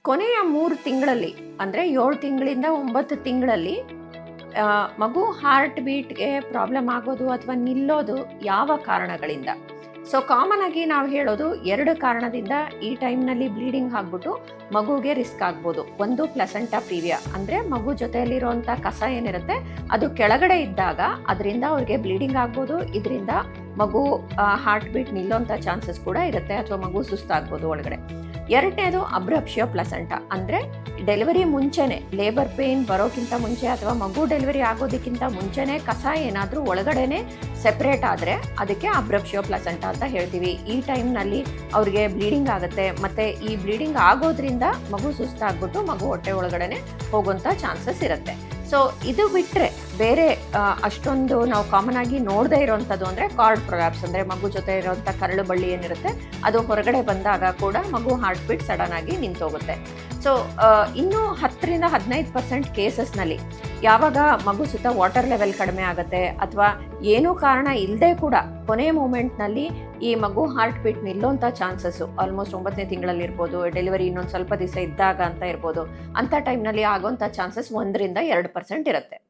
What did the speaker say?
ಕೊನೆಯ 3 ತಿಂಗಳಲ್ಲಿ ಅಂದರೆ 7 ತಿಂಗಳಿಂದ 9 ತಿಂಗಳಲ್ಲಿ ಮಗು ಹಾರ್ಟ್ ಬೀಟ್‌ಗೆ ಪ್ರಾಬ್ಲಮ್ ಆಗೋದು ಅಥವಾ ನಿಲ್ಲೋದು ಯಾವ ಕಾರಣಗಳಿಂದ? ಸೊ ಕಾಮನ್ ಆಗಿ ನಾವು ಹೇಳೋದು 2 ಕಾರಣದಿಂದ ಈ ಟೈಮ್‌ನಲ್ಲಿ ಬ್ಲೀಡಿಂಗ್ ಆಗ್ಬಿಟ್ಟು ಮಗುಗೆ ರಿಸ್ಕ್ ಆಗ್ಬೋದು. ಒಂದು ಪ್ಲಸೆಂಟಾ ಪ್ರಿವಿಯಾ ಅಂದರೆ ಮಗು ಜೊತೆಯಲ್ಲಿರುವಂಥ ಕಸ ಏನಿರುತ್ತೆ ಅದು ಕೆಳಗಡೆ ಇದ್ದಾಗ ಅದರಿಂದ ಅವ್ರಿಗೆ ಬ್ಲೀಡಿಂಗ್ ಆಗ್ಬೋದು. ಇದರಿಂದ ಮಗು ಹಾರ್ಟ್ ಬೀಟ್ ನಿಲ್ಲೋಂಥ ಚಾನ್ಸಸ್ ಕೂಡ ಇರುತ್ತೆ ಅಥವಾ ಮಗು ಸುಸ್ತಾಗ್ಬೋದು ಒಳಗಡೆ. ಎರಡನೇದು ಅಬ್ರಪ್ಷಿಯೋ ಪ್ಲಸೆಂಟಾ ಅಂದರೆ ಡೆಲಿವರಿ ಮುಂಚೆನೇ ಲೇಬರ್ ಪೇನ್ ಬರೋಕ್ಕಿಂತ ಮುಂಚೆ ಅಥವಾ ಮಗು ಡೆಲಿವರಿ ಆಗೋದಕ್ಕಿಂತ ಮುಂಚೆನೇ ಕಸ ಏನಾದರೂ ಒಳಗಡೆನೆ ಸೆಪ್ರೇಟ್ ಆದರೆ ಅದಕ್ಕೆ ಅಬ್ರಪ್ಷಿಯೋ ಪ್ಲಸೆಂಟಾ ಅಂತ ಹೇಳ್ತೀವಿ. ಈ ಟೈಮ್ನಲ್ಲಿ ಅವ್ರಿಗೆ ಬ್ಲೀಡಿಂಗ್ ಆಗುತ್ತೆ ಮತ್ತು ಈ ಬ್ಲೀಡಿಂಗ್ ಆಗೋದ್ರಿಂದ ಮಗು ಸುಸ್ತಾಗ್ಬಿಟ್ಟು ಮಗು ಹೊಟ್ಟೆ ಒಳಗಡೆನೆ ಹೋಗೋಂಥ ಚಾನ್ಸಸ್ ಇರುತ್ತೆ. ಸೊ ಇದು ಬಿಟ್ಟರೆ ಬೇರೆ ಅಷ್ಟೊಂದು ನಾವು ಕಾಮನ್ ಆಗಿ ನೋಡದೇ ಇರೋವಂಥದ್ದು ಅಂದರೆ ಕಾರ್ಡ್ ಪ್ರೊಲ್ಯಾಪ್ಸ್ ಅಂದರೆ ಮಗು ಜೊತೆ ಇರೋವಂಥ ಕರಳು ಬಳ್ಳಿ ಏನಿರುತ್ತೆ ಅದು ಹೊರಗಡೆ ಬಂದಾಗ ಕೂಡ ಮಗು ಹಾರ್ಟ್ ಬೀಟ್ ಸಡನ್ ಆಗಿ ನಿಂತೋಗುತ್ತೆ. ಸೊ ಇನ್ನೂ 10-15% ಕೇಸಸ್ನಲ್ಲಿ ಯಾವಾಗ ಮಗು ಸುತ್ತ ವಾಟರ್ ಲೆವೆಲ್ ಕಡಿಮೆ ಆಗುತ್ತೆ ಅಥವಾ ಏನೂ ಕಾರಣ ಇಲ್ಲದೆ ಕೂಡ ಕೊನೆಯ ಮೂಮೆಂಟ್ನಲ್ಲಿ ಈ ಮಗು ಹಾರ್ಟ್ ಬೀಟ್ ನಿಲ್ಲೋಂಥ ಚಾನ್ಸಸ್ಸು ಆಲ್ಮೋಸ್ಟ್ 9ನೇ ತಿಂಗಳಲ್ಲಿ ಇರ್ಬೋದು, ಡೆಲಿವರಿ ಇನ್ನೊಂದು ಸ್ವಲ್ಪ ದಿವಸ ಇದ್ದಾಗ ಅಂತ ಇರ್ಬೋದು, ಅಂಥ ಟೈಮ್ನಲ್ಲಿ ಆಗೋಂಥ ಚಾನ್ಸಸ್ 1-2% ಇರುತ್ತೆ.